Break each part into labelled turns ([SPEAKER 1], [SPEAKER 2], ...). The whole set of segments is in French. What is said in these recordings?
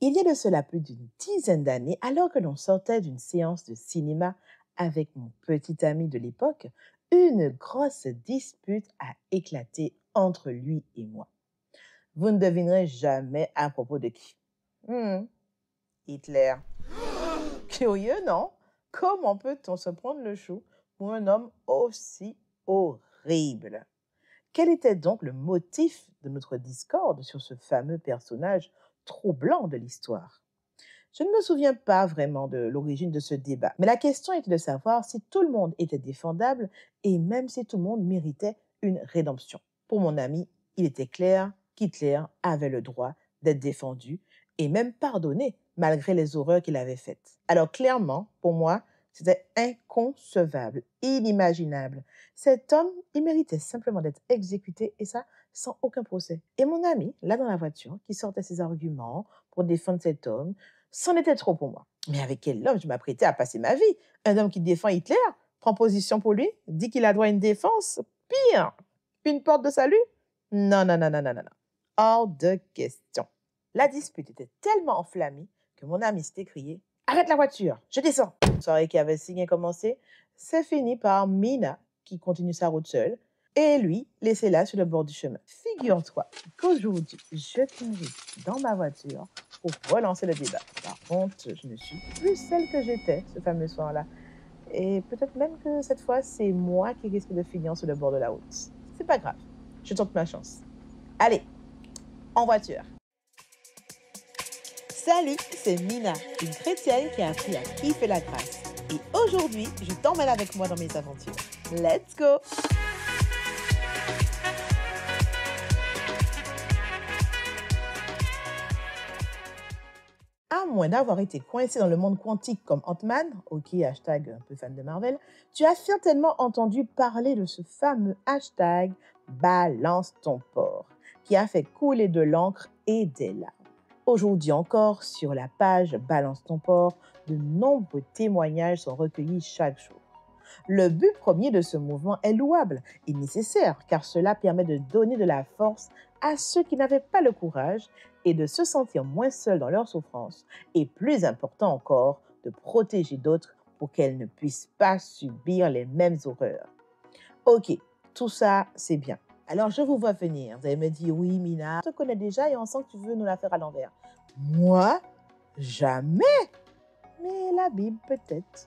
[SPEAKER 1] Il y a de cela plus d'une dizaine d'années, alors que l'on sortait d'une séance de cinéma avec mon petit ami de l'époque, une grosse dispute a éclaté entre lui et moi. Vous ne devinerez jamais à propos de qui. Hmm, Hitler. Curieux, non? Comment peut-on se prendre le chou pour un homme aussi horrible? Quel était donc le motif de notre discorde sur ce fameux personnage troublant de l'histoire? Je ne me souviens pas vraiment de l'origine de ce débat, mais la question était de savoir si tout le monde était défendable et même si tout le monde méritait une rédemption. Pour mon ami, il était clair qu'Hitler avait le droit d'être défendu et même pardonné malgré les horreurs qu'il avait faites. Alors clairement, pour moi, c'était inconcevable, inimaginable. Cet homme, il méritait simplement d'être exécuté et ça sans aucun procès. Et mon ami, là dans la voiture, qui sortait ses arguments pour défendre cet homme, c'en était trop pour moi. Mais avec quel homme je m'apprêtais à passer ma vie? Un homme qui défend Hitler, prend position pour lui, dit qu'il a droit à une défense? Pire, une porte de salut? Non, non, non, non, non, non, non. Hors de question. La dispute était tellement enflammée que mon ami s'était crié: Arrête la voiture, je descends. Une soirée qui avait si bien commencé, c'est fini par Mina qui continue sa route seule et lui laissé là sur le bord du chemin. Figure-toi qu'aujourd'hui, je t'invite dans ma voiture pour relancer le débat. Par contre, je ne suis plus celle que j'étais ce fameux soir-là. Et peut-être même que cette fois, c'est moi qui risque de finir sur le bord de la route. C'est pas grave, je tente ma chance. Allez, en voiture. Salut, c'est Mina, une chrétienne qui a appris à kiffer la grâce. Et aujourd'hui, je t'emmène avec moi dans mes aventures. Let's go! À moins d'avoir été coincé dans le monde quantique comme Ant-Man, ok, hashtag un peu fan de Marvel, tu as certainement entendu parler de ce fameux hashtag Balance ton porc, qui a fait couler de l'encre et des larmes. Aujourd'hui encore, sur la page Balance ton porc, de nombreux témoignages sont recueillis chaque jour. Le but premier de ce mouvement est louable et nécessaire car cela permet de donner de la force à ceux qui n'avaient pas le courage et de se sentir moins seuls dans leur souffrance et plus important encore, de protéger d'autres pour qu'elles ne puissent pas subir les mêmes horreurs. Ok, tout ça, c'est bien. Alors je vous vois venir. Vous allez me dire, oui Mina, je te connais déjà et on sent que tu veux nous la faire à l'envers. Moi? Jamais! Mais la Bible peut-être.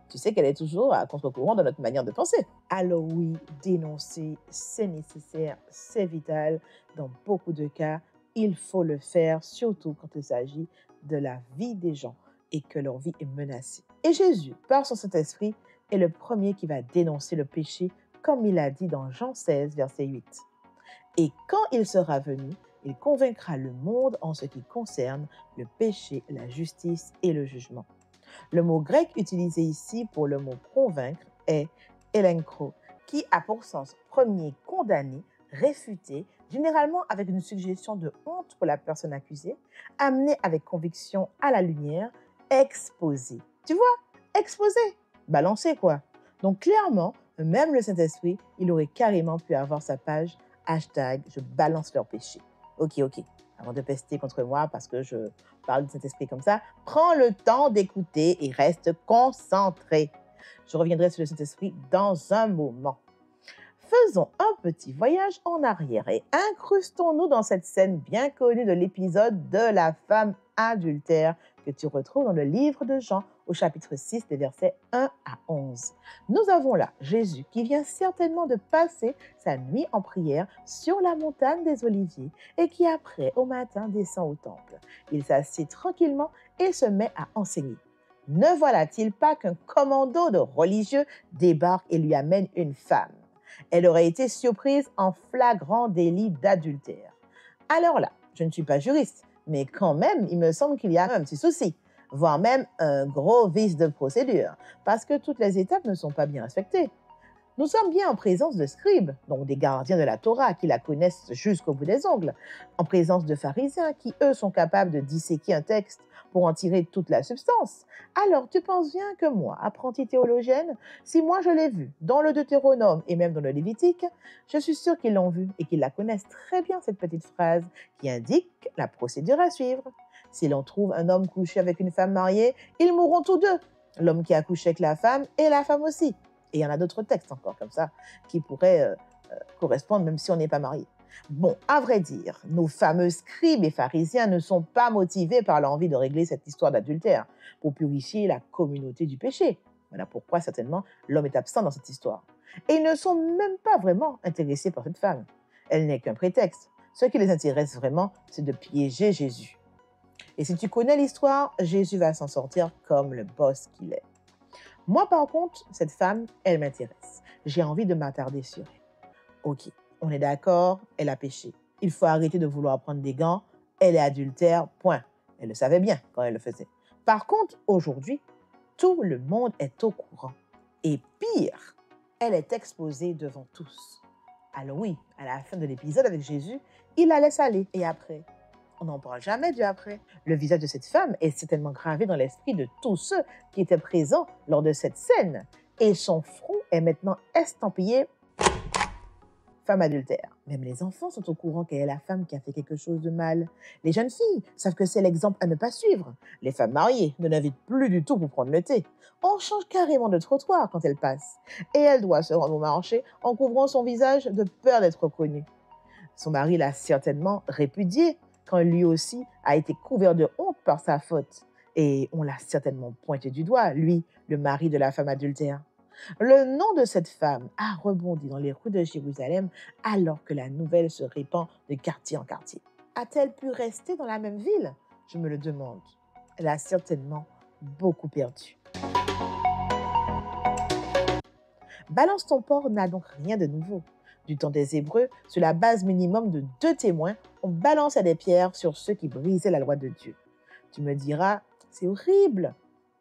[SPEAKER 1] Tu sais qu'elle est toujours à contre-courant dans notre manière de penser. Alors oui, dénoncer, c'est nécessaire, c'est vital. Dans beaucoup de cas, il faut le faire, surtout quand il s'agit de la vie des gens et que leur vie est menacée. Et Jésus, par son Saint-Esprit, est le premier qui va dénoncer le péché, comme il a dit dans Jean 16, verset 8. Et quand il sera venu, il convaincra le monde en ce qui concerne le péché, la justice et le jugement. Le mot grec utilisé ici pour le mot convaincre est elenkro, qui a pour sens premier condamné, réfuté, généralement avec une suggestion de honte pour la personne accusée, amené avec conviction à la lumière, exposé. Tu vois, exposé, balancé quoi. Donc clairement, même le Saint-Esprit, il aurait carrément pu avoir sa page hashtag je balance leur péché. Ok, avant de pester contre moi parce que je parle de Saint-Esprit comme ça, prends le temps d'écouter et reste concentré. Je reviendrai sur le Saint-Esprit dans un moment. Faisons un petit voyage en arrière et incrustons-nous dans cette scène bien connue de l'épisode de la femme adultère que tu retrouves dans le livre de Jean au chapitre 6 des versets 1 à 11. Nous avons là Jésus qui vient certainement de passer sa nuit en prière sur la montagne des Oliviers et qui après au matin descend au temple. Il s'assied tranquillement et se met à enseigner. Ne voilà-t-il pas qu'un commando de religieux débarque et lui amène une femme? Elle aurait été surprise en flagrant délit d'adultère. Alors là, je ne suis pas juriste, mais quand même, il me semble qu'il y a un petit souci, voire même un gros vice de procédure, parce que toutes les étapes ne sont pas bien respectées. Nous sommes bien en présence de scribes, donc des gardiens de la Torah qui la connaissent jusqu'au bout des ongles, en présence de pharisiens qui, eux, sont capables de disséquer un texte pour en tirer toute la substance. Alors, tu penses bien que moi, apprentie théologienne, si moi je l'ai vu dans le Deutéronome et même dans le Lévitique, je suis sûre qu'ils l'ont vu et qu'ils la connaissent très bien, cette petite phrase qui indique la procédure à suivre. Si l'on trouve un homme couché avec une femme mariée, ils mourront tous deux. L'homme qui a couché avec la femme et la femme aussi. Et il y en a d'autres textes encore comme ça qui pourraient correspondre même si on n'est pas marié. Bon, à vrai dire, nos fameux scribes et pharisiens ne sont pas motivés par l'envie de régler cette histoire d'adultère pour purifier la communauté du péché. Voilà pourquoi certainement l'homme est absent dans cette histoire. Et ils ne sont même pas vraiment intéressés par cette femme. Elle n'est qu'un prétexte. Ce qui les intéresse vraiment, c'est de piéger Jésus. Et si tu connais l'histoire, Jésus va s'en sortir comme le boss qu'il est. Moi, par contre, cette femme, elle m'intéresse. J'ai envie de m'attarder sur elle. Ok, on est d'accord, elle a péché. Il faut arrêter de vouloir prendre des gants. Elle est adultère, point. Elle le savait bien quand elle le faisait. Par contre, aujourd'hui, tout le monde est au courant. Et pire, elle est exposée devant tous. Alors oui, à la fin de l'épisode avec Jésus, il la laisse aller. Et après, on n'en parle jamais du après. Le visage de cette femme est certainement gravé dans l'esprit de tous ceux qui étaient présents lors de cette scène. Et son front est maintenant estampillé femme adultère. Même les enfants sont au courant qu'elle est la femme qui a fait quelque chose de mal. Les jeunes filles savent que c'est l'exemple à ne pas suivre. Les femmes mariées ne l'invitent plus du tout pour prendre le thé. On change carrément de trottoir quand elle passe. Et elle doit se rendre au marché en couvrant son visage de peur d'être reconnue. Son mari l'a certainement répudiée quand lui aussi a été couvert de honte par sa faute. Et on l'a certainement pointé du doigt, lui, le mari de la femme adultère. Le nom de cette femme a rebondi dans les rues de Jérusalem alors que la nouvelle se répand de quartier en quartier. A-t-elle pu rester dans la même ville? Je me le demande. Elle a certainement beaucoup perdu. Balance ton porc n'a donc rien de nouveau. Du temps des Hébreux, sur la base minimum de 2 témoins, on balançait des pierres sur ceux qui brisaient la loi de Dieu. Tu me diras, c'est horrible.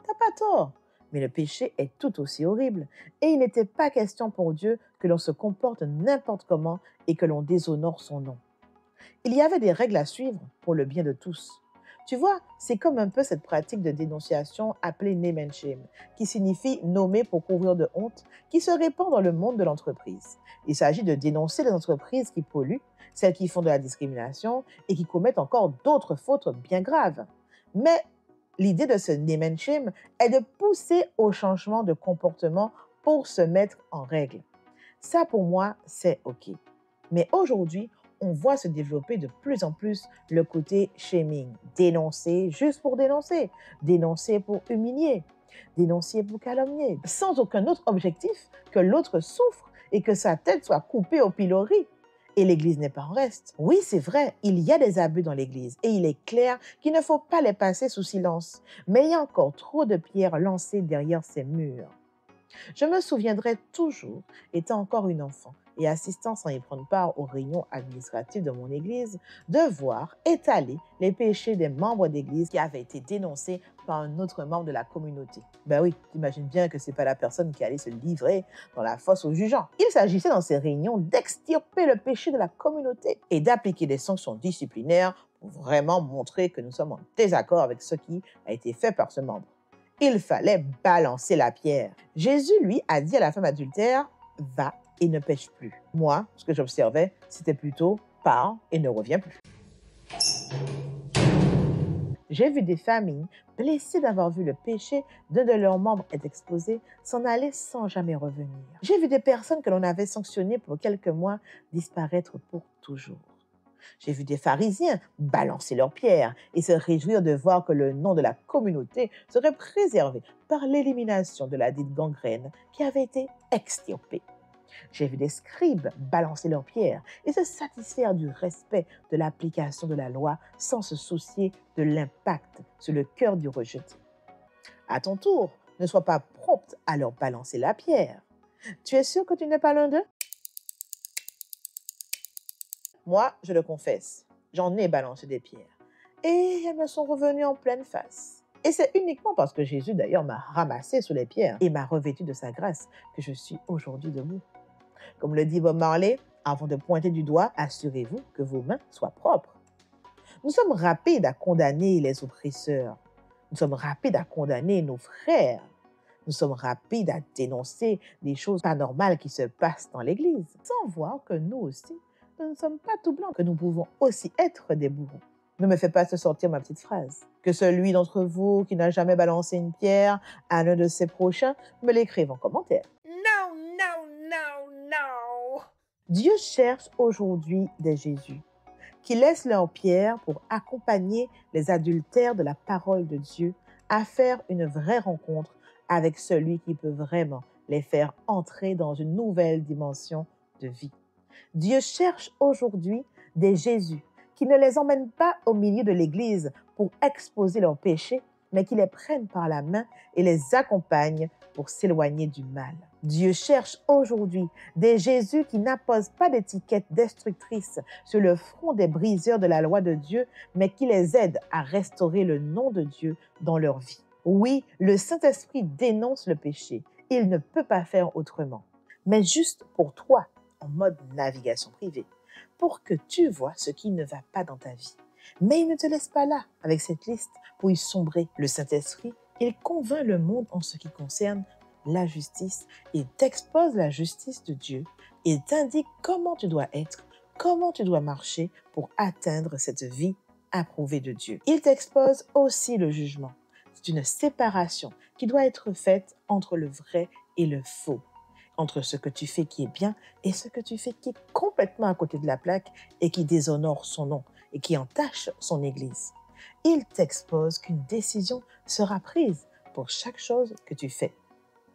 [SPEAKER 1] T'as pas tort. Mais le péché est tout aussi horrible. Et il n'était pas question pour Dieu que l'on se comporte n'importe comment et que l'on déshonore son nom. Il y avait des règles à suivre pour le bien de tous. Tu vois, c'est comme un peu cette pratique de dénonciation appelée name and shame, qui signifie nommer pour couvrir de honte, qui se répand dans le monde de l'entreprise. Il s'agit de dénoncer les entreprises qui polluent, celles qui font de la discrimination et qui commettent encore d'autres fautes bien graves. Mais l'idée de ce name and shame est de pousser au changement de comportement pour se mettre en règle. Ça, pour moi, c'est OK. Mais aujourd'hui, on voit se développer de plus en plus le côté shaming. Dénoncer juste pour dénoncer. Dénoncer pour humilier. Dénoncer pour calomnier. Sans aucun autre objectif que l'autre souffre et que sa tête soit coupée au pilori. Et l'Église n'est pas en reste. Oui, c'est vrai, il y a des abus dans l'Église et il est clair qu'il ne faut pas les passer sous silence. Mais il y a encore trop de pierres lancées derrière ces murs. Je me souviendrai toujours, étant encore une enfant et assistant sans y prendre part aux réunions administratives de mon Église, de voir étaler les péchés des membres d'Église qui avaient été dénoncés par un autre membre de la communauté. Ben oui, t'imagines bien que c'est pas la personne qui allait se livrer dans la fosse aux jugeants. Il s'agissait dans ces réunions d'extirper le péché de la communauté et d'appliquer des sanctions disciplinaires pour vraiment montrer que nous sommes en désaccord avec ce qui a été fait par ce membre. Il fallait balancer la pierre. Jésus, lui, a dit à la femme adultère, « Va et ne pêche plus. » Moi, ce que j'observais, c'était plutôt « Pars et ne reviens plus. » J'ai vu des familles, blessées d'avoir vu le péché d'un de leurs membres être exposé, s'en aller sans jamais revenir. J'ai vu des personnes que l'on avait sanctionnées pour quelques mois disparaître pour toujours. J'ai vu des pharisiens balancer leurs pierres et se réjouir de voir que le nom de la communauté serait préservé par l'élimination de la dite gangrène qui avait été extirpée. J'ai vu des scribes balancer leurs pierres et se satisfaire du respect de l'application de la loi sans se soucier de l'impact sur le cœur du rejeté. À ton tour, ne sois pas prompte à leur balancer la pierre. Tu es sûr que tu n'es pas l'un d'eux? Moi, je le confesse, j'en ai balancé des pierres. Et elles me sont revenues en pleine face. Et c'est uniquement parce que Jésus, d'ailleurs, m'a ramassé sous les pierres et m'a revêtu de sa grâce que je suis aujourd'hui debout. Comme le dit Bob Marley, avant de pointer du doigt, assurez-vous que vos mains soient propres. Nous sommes rapides à condamner les oppresseurs. Nous sommes rapides à condamner nos frères. Nous sommes rapides à dénoncer des choses pas normales qui se passent dans l'Église, sans voir que nous aussi, nous ne sommes pas tout blancs, que nous pouvons aussi être des bourreaux. Ne me fais pas te sortir ma petite phrase. Que celui d'entre vous qui n'a jamais balancé une pierre à l'un de ses prochains me l'écrive en commentaire.
[SPEAKER 2] No, no, no, no.
[SPEAKER 1] Dieu cherche aujourd'hui des Jésus qui laissent leurs pierres pour accompagner les adultères de la parole de Dieu à faire une vraie rencontre avec celui qui peut vraiment les faire entrer dans une nouvelle dimension de vie. Dieu cherche aujourd'hui des Jésus qui ne les emmènent pas au milieu de l'Église pour exposer leurs péchés, mais qui les prennent par la main et les accompagnent pour s'éloigner du mal. Dieu cherche aujourd'hui des Jésus qui n'apposent pas d'étiquette destructrice sur le front des briseurs de la loi de Dieu, mais qui les aident à restaurer le nom de Dieu dans leur vie. Oui, le Saint-Esprit dénonce le péché. Il ne peut pas faire autrement. Mais juste pour toi, en mode navigation privée, pour que tu vois ce qui ne va pas dans ta vie. Mais il ne te laisse pas là avec cette liste pour y sombrer. Le Saint-Esprit, il convainc le monde en ce qui concerne la justice. Il t'expose la justice de Dieu. Il t'indique comment tu dois être, comment tu dois marcher pour atteindre cette vie approuvée de Dieu. Il t'expose aussi le jugement. C'est une séparation qui doit être faite entre le vrai et le faux, entre ce que tu fais qui est bien et ce que tu fais qui est complètement à côté de la plaque et qui déshonore son nom et qui entache son Église. Il t'expose qu'une décision sera prise pour chaque chose que tu fais.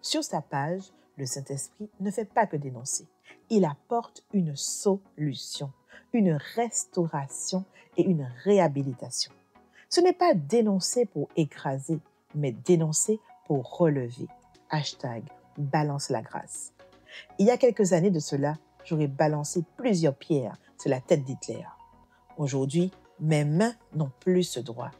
[SPEAKER 1] Sur sa page, le Saint-Esprit ne fait pas que dénoncer. Il apporte une solution, une restauration et une réhabilitation. Ce n'est pas dénoncer pour écraser, mais dénoncer pour relever. #balance la grâce. Il y a quelques années de cela, j'aurais balancé plusieurs pierres sur la tête d'Hitler. Aujourd'hui, mes mains n'ont plus ce droit.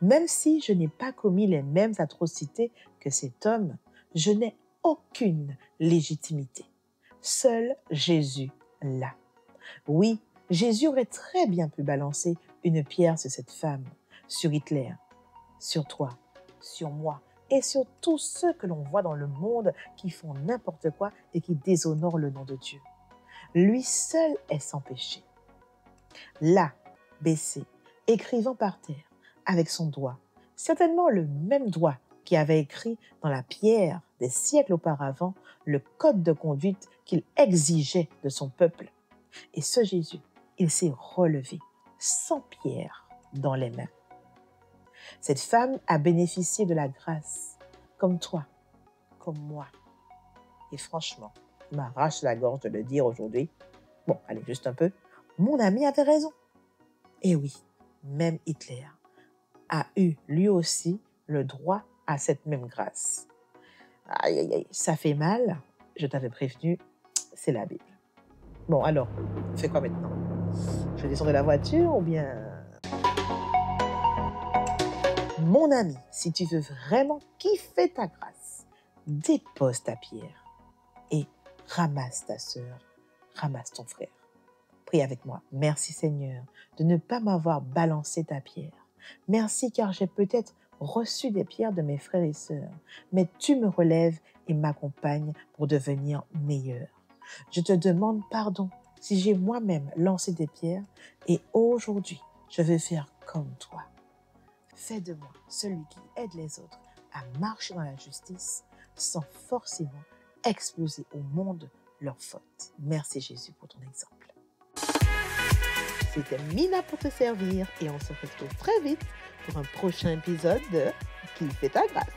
[SPEAKER 1] Même si je n'ai pas commis les mêmes atrocités que cet homme, je n'ai aucune légitimité. Seul Jésus l'a. Oui, Jésus aurait très bien pu balancer une pierre sur cette femme, sur Hitler, sur toi, sur moi et sur tous ceux que l'on voit dans le monde qui font n'importe quoi et qui déshonorent le nom de Dieu. Lui seul est sans péché. Là, baissé, écrivant par terre, avec son doigt, certainement le même doigt qui avait écrit dans la pierre des siècles auparavant le code de conduite qu'il exigeait de son peuple. Et ce Jésus, il s'est relevé, sans pierre dans les mains. Cette femme a bénéficié de la grâce, comme toi, comme moi. Et franchement, je m'arrache la gorge de le dire aujourd'hui. Bon, allez, juste un peu. Mon ami avait raison. Et oui, même Hitler a eu lui aussi le droit à cette même grâce. Aïe, aïe, aïe, ça fait mal. Je t'avais prévenu, c'est la Bible. Bon, alors, on fait quoi maintenant? Je descends de la voiture ou bien... Mon ami, si tu veux vraiment kiffer ta grâce, dépose ta pierre et ramasse ta sœur, ramasse ton frère. Prie avec moi. Merci Seigneur de ne pas m'avoir balancé ta pierre. Merci car j'ai peut-être reçu des pierres de mes frères et sœurs, mais tu me relèves et m'accompagnes pour devenir meilleur. Je te demande pardon si j'ai moi-même lancé des pierres et aujourd'hui, je veux faire comme toi. Fais de moi celui qui aide les autres à marcher dans la justice sans forcément exposer au monde leurs fautes. Merci Jésus pour ton exemple. C'était Mina pour te servir et on se retrouve très vite pour un prochain épisode de Qui fait ta grâce.